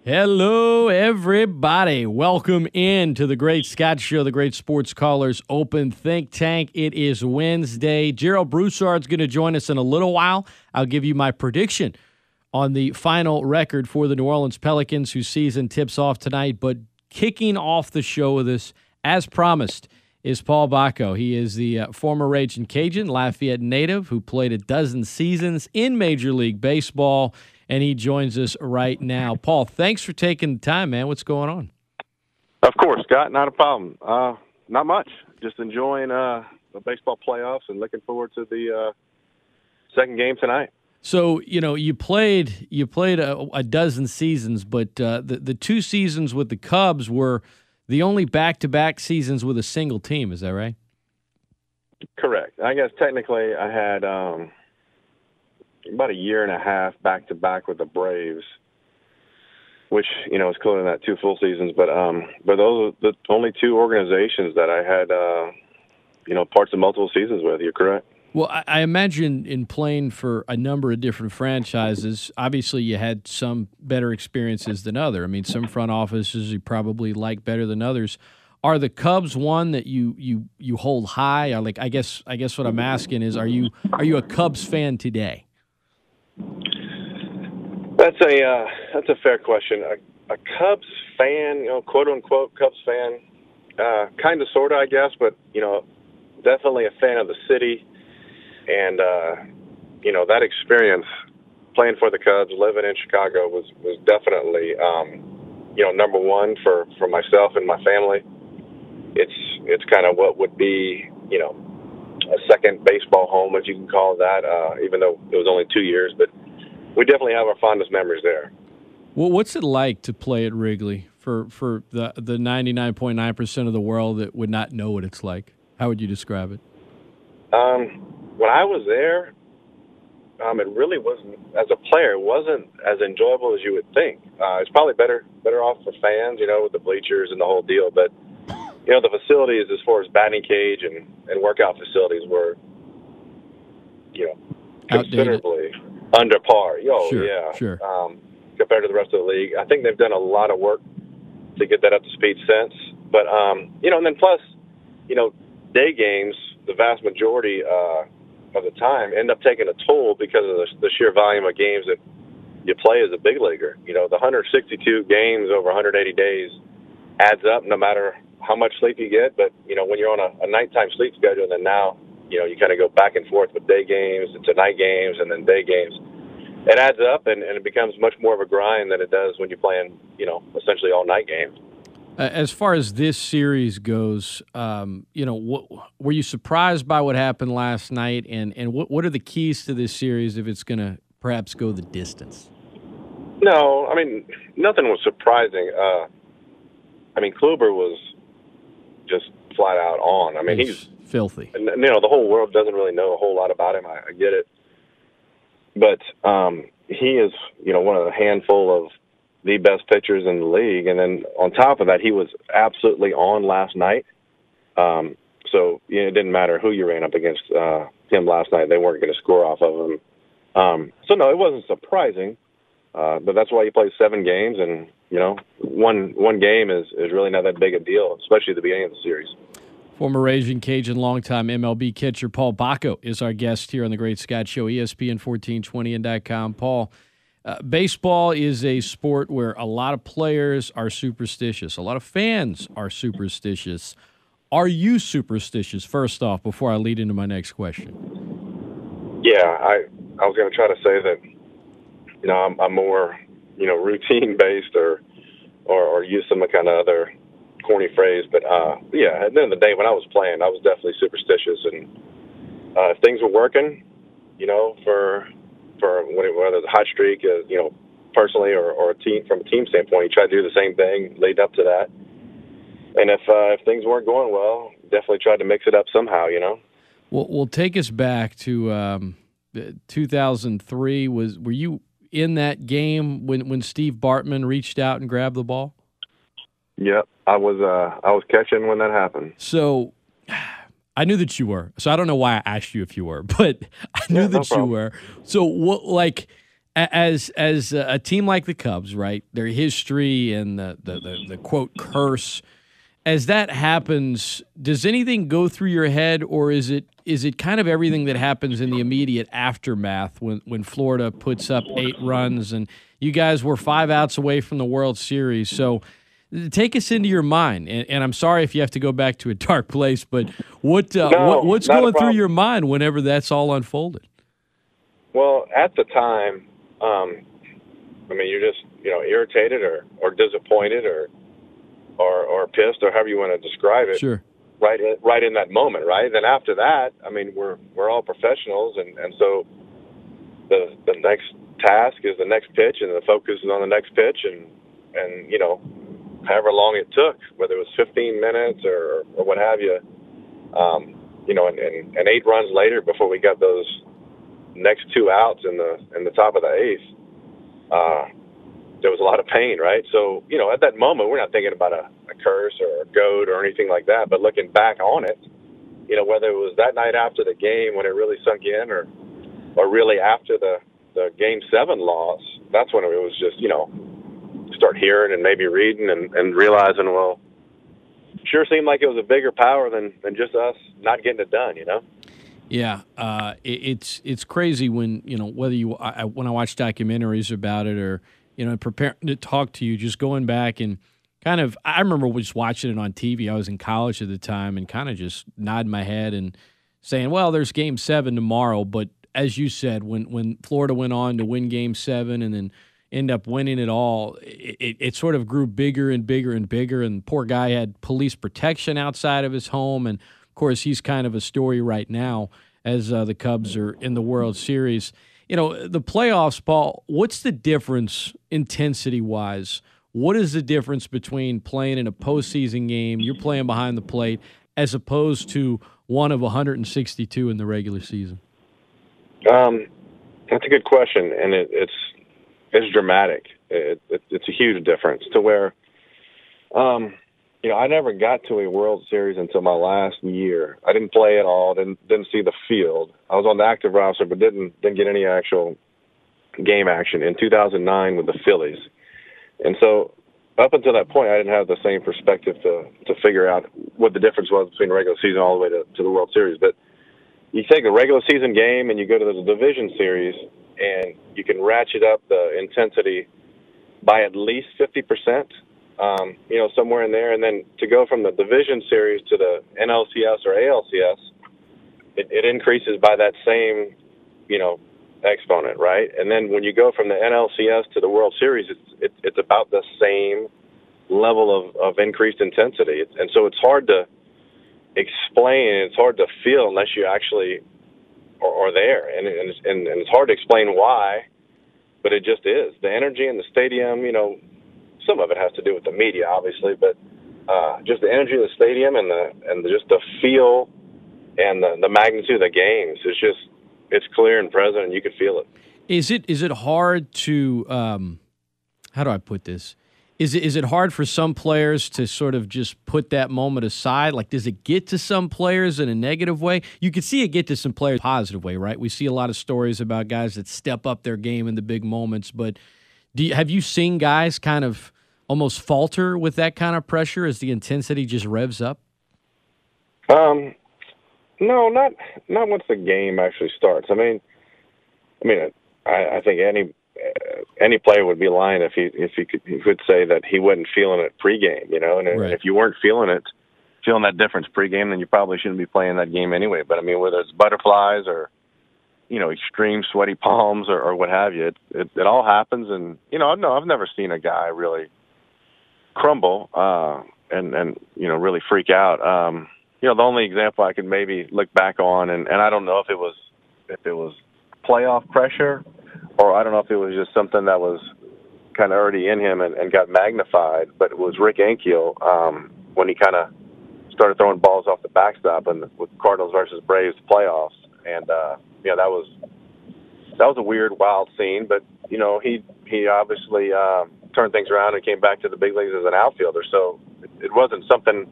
Hello, everybody. Welcome in to the Great Scott Show, the Great Sports Callers Open Think Tank. It is Wednesday. Gerald Broussard's going to join us in a little while. I'll give you my prediction on the final record for the New Orleans Pelicans, whose season tips off tonight. But kicking off the show with us, as promised, is Paul Bako. He is the former Ragin' Cajun, Lafayette native, who played a dozen seasons in Major League Baseball, and he joins us right now. Paul, thanks for taking the time, man. What's going on? Of course, Scott. Not a problem. Not much. Just enjoying the baseball playoffs and looking forward to the second game tonight. So, you played a dozen seasons, but the two seasons with the Cubs were the only back-to-back seasons with a single team. Is that right? Correct. I guess technically I had about a year and a half back-to-back with the Braves, which, is cooler than that, 2 full seasons. But those are the only 2 organizations that I had, parts of multiple seasons with. You're correct. Well, I imagine in playing for a number of different franchises, obviously you had some better experiences than other. I mean, some front offices you probably like better than others. Are the Cubs one that you hold high? Or I guess what I'm asking is, are you a Cubs fan today? That's a fair question. A Cubs fan, quote unquote Cubs fan, kind of, sort of, I guess, but definitely a fan of the city. And, that experience playing for the Cubs, living in Chicago was definitely, number one for myself and my family. It's kind of what would be, a second baseball home, if you can call it that, even though it was only 2 years. But we definitely have our fondest memories there. Well, what's it like to play at Wrigley for the 99.9% of the world that would not know what it's like? How would you describe it? When I was there, it really wasn't, as a player, it wasn't as enjoyable as you would think. It's probably better off for fans, with the bleachers and the whole deal. But, the facilities as far as batting cage and workout facilities were, considerably under par. Sure. Compared to the rest of the league. I think they've done a lot of work to get that up to speed since. But, and then plus, day games, the vast majority of the time end up taking a toll because of the sheer volume of games that you play as a big leaguer. The 162 games over 180 days adds up no matter how much sleep you get. But, when you're on a nighttime sleep schedule, and then now, you kind of go back and forth with day games to night games and then day games, it adds up and it becomes much more of a grind than it does when you're playing, essentially all night games. As far as this series goes, were you surprised by what happened last night? And what are the keys to this series if it's going to perhaps go the distance? No, nothing was surprising. Kluber was just flat out on. He's filthy. And, the whole world doesn't really know a whole lot about him. I get it. But he is, one of the handful of the best pitchers in the league. And then on top of that, he was absolutely on last night. So it didn't matter who you ran up against him last night. They weren't going to score off of him. So, no, it wasn't surprising. But that's why you play 7 games. And, one game is really not that big a deal, especially at the beginning of the series. Former Ragin' Cajun, longtime MLB catcher Paul Bako is our guest here on the Great Scott Show, ESPN1420 and .com. Paul, baseball is a sport where a lot of players are superstitious. A lot of fans are superstitious. Are you superstitious, first off, before I lead into my next question? Yeah, I was going to try to say that, I'm more, routine-based or use some kind of other corny phrase. But, at the end of the day, when I was playing, I was definitely superstitious. And if things were working, for whether the hot streak, personally or a team, from a team standpoint, you try to do the same thing, lead up to that. And if things weren't going well, definitely tried to mix it up somehow, Well, take us back to 2003. Were you in that game when Steve Bartman reached out and grabbed the ball? Yep, I was catching when that happened. So I knew that you were. So I don't know why I asked you if you were, but I knew that you were. So what, As a team like the Cubs, right? Their history and the quote curse. As that happens, does anything go through your head, or is it kind of everything that happens in the immediate aftermath when Florida puts up 8 runs and you guys were 5 outs away from the World Series? So take us into your mind, and I'm sorry if you have to go back to a dark place, but what's going through your mind whenever that's all unfolded? Well, at the time, I mean, you're just irritated or disappointed or pissed, or however you want to describe it. Sure. Right in that moment, right? Then after that, I mean, we're all professionals, and so the next task is the next pitch, and the focus is on the next pitch, and however long it took, whether it was 15 minutes or what have you, and 8 runs later before we got those next 2 outs in the top of the 8th, there was a lot of pain, right? So, at that moment, we're not thinking about a curse or a goat or anything like that. But looking back on it, whether it was that night after the game when it really sunk in or really after the Game 7 loss, that's when it was just, start hearing and maybe reading and realizing, well, sure seemed like it was a bigger power than just us not getting it done, Yeah, it's crazy when, whether when I watch documentaries about it or, preparing to talk to you, just going back and kind of, I remember just watching it on TV. I was in college at the time and kind of just nodding my head and saying, well, there's Game 7 tomorrow. But as you said, when Florida went on to win Game 7 and then end up winning it all, it sort of grew bigger and bigger and bigger. And the poor guy had police protection outside of his home. And, of course, he's kind of a story right now as the Cubs are in the World Series. The playoffs, Paul, what's the difference intensity-wise? What is the difference between playing in a postseason game, you're playing behind the plate, as opposed to one of 162 in the regular season? That's a good question, and it's dramatic. It's a huge difference to where, I never got to a World Series until my last year. I didn't play at all, didn't see the field. I was on the active roster, but didn't get any actual game action in 2009 with the Phillies. And so up until that point, I didn't have the same perspective to figure out what the difference was between the regular season all the way to the World Series. But you take a regular season game and you go to the division series, and you can ratchet up the intensity by at least 50%. Somewhere in there, and then to go from the division series to the NLCS or ALCS, it increases by that same, exponent, right? And then when you go from the NLCS to the World Series, it's about the same level of increased intensity, and so it's hard to explain, it's hard to feel unless you actually are there, and it's hard to explain why, but it just is. The energy in the stadium, some of it has to do with the media, obviously, but just the energy of the stadium and just the feel and the magnitude of the games is it's clear and present, and you can feel it. Is it hard to how do I put this? Is it hard for some players to sort of just put that moment aside? Like, does it get to some players in a negative way? You can see it get to some players in a positive way, right? We see a lot of stories about guys that step up their game in the big moments, but have you seen guys kind of almost falter with that kind of pressure as the intensity just revs up? No, not once the game actually starts. I think any player would be lying if he could say that he wasn't feeling it pregame, And right. If you weren't feeling that difference pregame, then you probably shouldn't be playing that game anyway. But whether it's butterflies or extreme sweaty palms or what have you, it all happens. And I've never seen a guy really crumble and really freak out. The only example I could maybe look back on, and I don't know if it was playoff pressure, or I don't know if it was just something that was kind of already in him and got magnified, but it was Rick Ankiel when he kind of started throwing balls off the backstop with Cardinals versus Braves playoffs. And that was a weird, wild scene. But he obviously turned things around and came back to the big leagues as an outfielder. So it wasn't something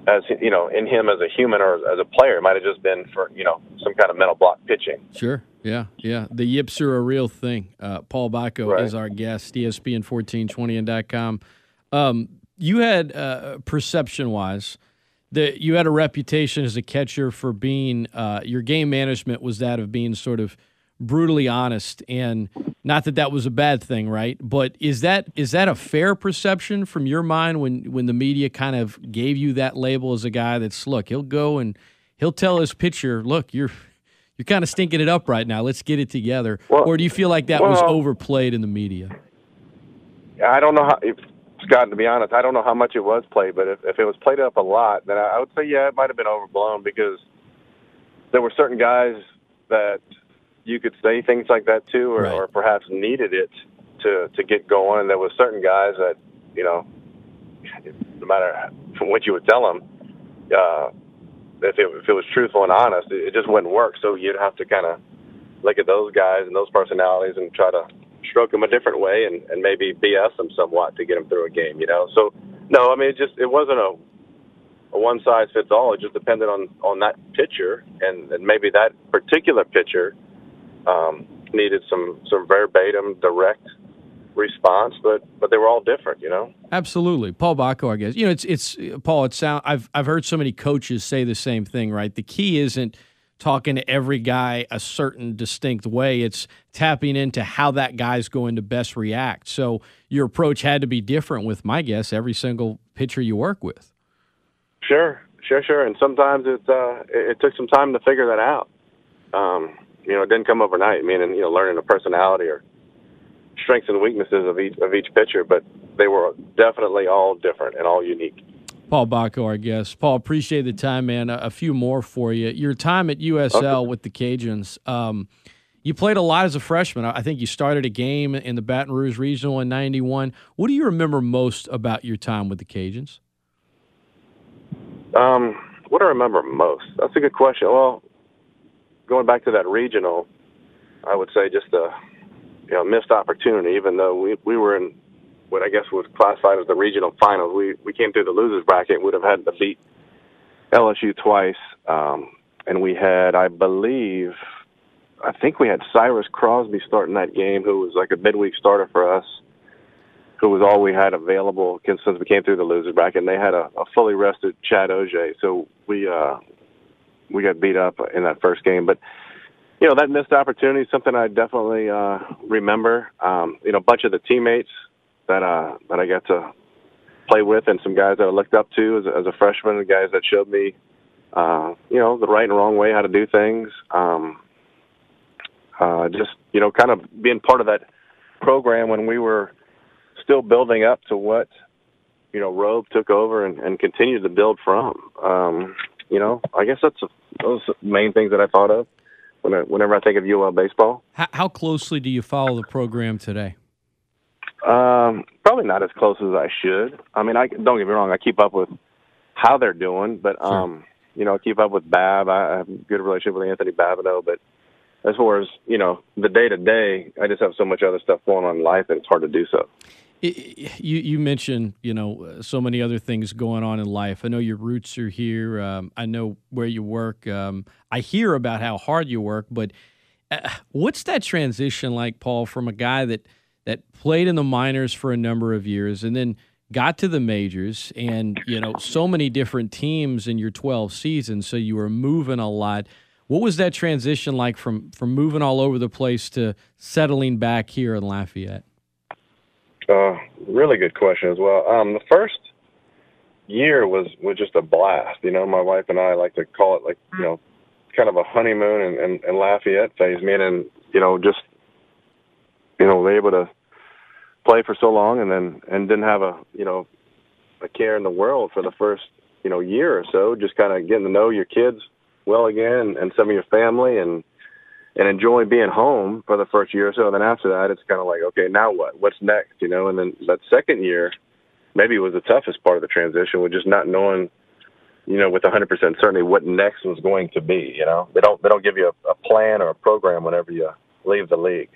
as in him as a human or as a player. It might have just been for some kind of mental block pitching. Sure. Yeah, yeah. The yips are a real thing. Paul Bako is our guest, ESPN1420 you had, perception-wise, you had a reputation as a catcher for being your game management was that of being sort of brutally honest, and not that that was a bad thing, right? But is that a fair perception from your mind when the media kind of gave you that label as a guy that's, look, he'll go and he'll tell his pitcher, look, you're kind of stinking it up right now. Let's get it together. Or do you feel like that was overplayed in the media? I don't know how. Scott, to be honest, I don't know how much it was played, but if it was played up a lot, then I would say, yeah, it might have been overblown, because there were certain guys that you could say things like that to, or perhaps needed it to get going. And there was certain guys that, no matter what you would tell them, if it was truthful and honest, it just wouldn't work. So you'd have to kind of look at those guys and those personalities and try to stroke them a different way and maybe BS them somewhat to get them through a game, So, no, I mean, it wasn't a one-size-fits-all. It just depended on that pitcher, and maybe that particular pitcher needed some verbatim, direct response, but they were all different, Absolutely. Paul Bako, I guess. It's Paul, I've heard so many coaches say the same thing, right? The key isn't talking to every guy a certain distinct way. It's tapping into how that guy's going to best react. So your approach had to be different with, my guess, every single pitcher you work with. Sure. And sometimes it took some time to figure that out. It didn't come overnight, meaning, learning the personality or strengths and weaknesses of each pitcher, but they were definitely all different and all unique. Paul Bako, our guest. Paul, appreciate the time, man. A few more for you. Your time at USL with the Cajuns, you played a lot as a freshman. I think you started a game in the Baton Rouge Regional in '91. What do you remember most about your time with the Cajuns? What do I remember most? That's a good question. Well, going back to that regional, I would say just a missed opportunity, even though we were in what I guess was classified as the regional finals. We came through the losers bracket, would have had to beat LSU twice. And we had, I think we had Cyrus Crosby starting that game, who was like a midweek starter for us, who was all we had available since we came through the losers bracket. And they had a fully rested Chad Ojay. So we got beat up in that first game. But, that missed opportunity is something I definitely remember. A bunch of the teammates that I got to play with, and some guys that I looked up to as a freshman, the guys that showed me, the right and wrong way how to do things. Just, kind of being part of that program when we were still building up to what, Robe took over and continued to build from. I guess those main things that I thought of whenever I think of UL baseball. How closely do you follow the program today? Probably not as close as I should. I mean, don't get me wrong, I keep up with how they're doing, but, sure. I keep up with Bab. I have a good relationship with Anthony Babineau, but as far as, the day-to-day, I just have so much other stuff going on in life that it's hard to do so. You mentioned, so many other things going on in life. I know your roots are here. I know where you work. I hear about how hard you work, but what's that transition like, Paul, from a guy that played in the minors for a number of years and then got to the majors and, so many different teams in your 12 seasons, so you were moving a lot. What was that transition like from moving all over the place to settling back here in Lafayette? Really good question as well. The first year was just a blast. My wife and I like to call it kind of a honeymoon and Lafayette phase, meaning, just, we're able to play for so long and didn't have a care in the world for the first, year or so, just kind of getting to know your kids well again and some of your family and enjoy being home for the first year or so. And then after that, it's kind of like, okay, now what? What's next? And then that second year maybe was the toughest part of the transition, with just not knowing, with 100% certainty what next was going to be. They don't give you a plan or a program whenever you leave the league.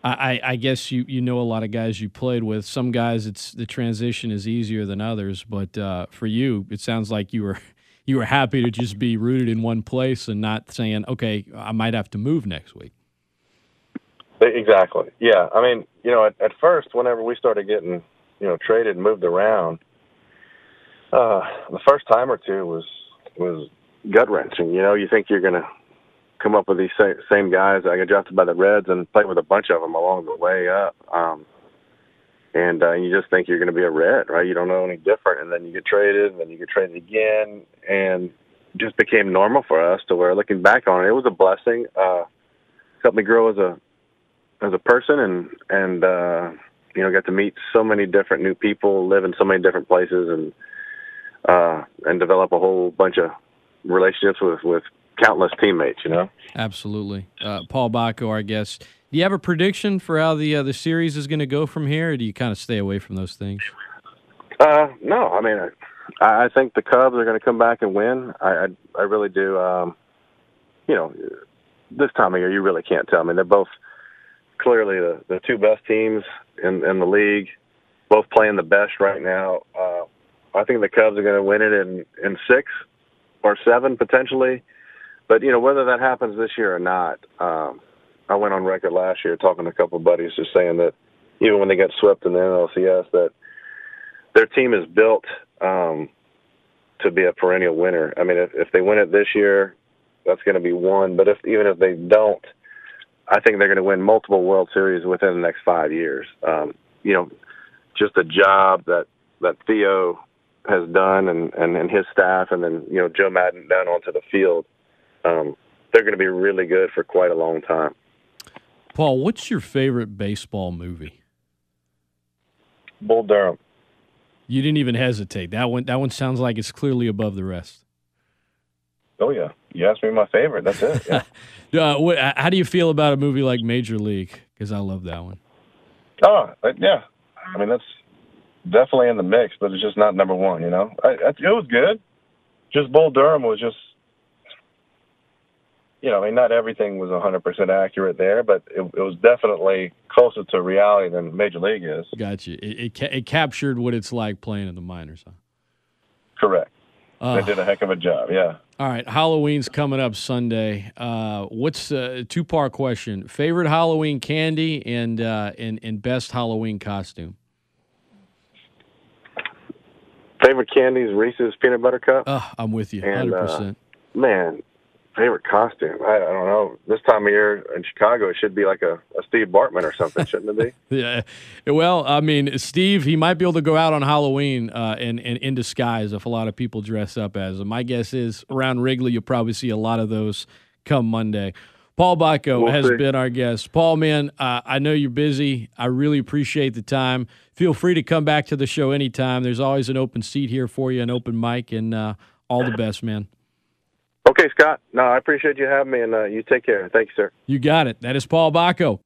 I guess you know a lot of guys you played with. Some guys, the transition is easier than others, but for you, it sounds like you were you were happy to just be rooted in one place and not saying, okay, I might have to move next week. Exactly. Yeah. I mean, at first, whenever we started getting, traded and moved around, the first time or two was gut wrenching. You think you're going to come up with these same guys. I got drafted by the Reds and played with a bunch of them along the way up. And you just think you're going to be a Red, right? You don't know any different. And then you get traded, and then you get traded again, and just became normal for us to where, looking back on it, it was a blessing. Helped me grow as a person, and got to meet so many different new people, live in so many different places, and develop a whole bunch of relationships with countless teammates. Absolutely. Paul Bako, our guest. Do you have a prediction for how the series is going to go from here, or do you kind of stay away from those things? No, I mean, I think the Cubs are going to come back and win. I really do. This time of year, you really can't tell. I mean, they're both clearly the two best teams in the league, both playing the best right now. I think the Cubs are going to win it in 6 or 7 potentially. But, whether that happens this year or not, I went on record last year talking to a couple of buddies just saying that even when they get swept in the NLCS, that their team is built to be a perennial winner. I mean, if they win it this year, that's going to be one. But even if they don't, I think they're going to win multiple World Series within the next 5 years. Just a job that Theo has done and his staff, and then, Joe Madden down onto the field. They're going to be really good for quite a long time. Paul, what's your favorite baseball movie? Bull Durham. You didn't even hesitate. That one sounds like it's clearly above the rest. Oh, yeah. You asked me my favorite. That's it. Yeah. How do you feel about a movie like Major League? Because I love that one. Oh, yeah. I mean, that's definitely in the mix, but it's just not number one, It was good. Just Bull Durham was just, not everything was 100% accurate there, but it was definitely closer to reality than Major League is. Gotcha. It captured what it's like playing in the minors, huh? Correct. They did a heck of a job, yeah. All right, Halloween's coming up Sunday. What's a two-part question? Favorite Halloween candy and best Halloween costume? Favorite candy is Reese's Peanut Butter Cup. I'm with you, 100%. Man, favorite costume? I don't know. This time of year in Chicago, it should be like a Steve Bartman or something, shouldn't it be? Yeah. Well, I mean, Steve, he might be able to go out on Halloween and in disguise if a lot of people dress up as him. My guess is around Wrigley, you'll probably see a lot of those come Monday. Paul Bako has been our guest. Paul, man, I know you're busy. I really appreciate the time. Feel free to come back to the show anytime. There's always an open seat here for you, an open mic, and all the best, man. Okay, Scott. No, I appreciate you having me, and you take care. Thank you, sir. You got it. That is Paul Bako.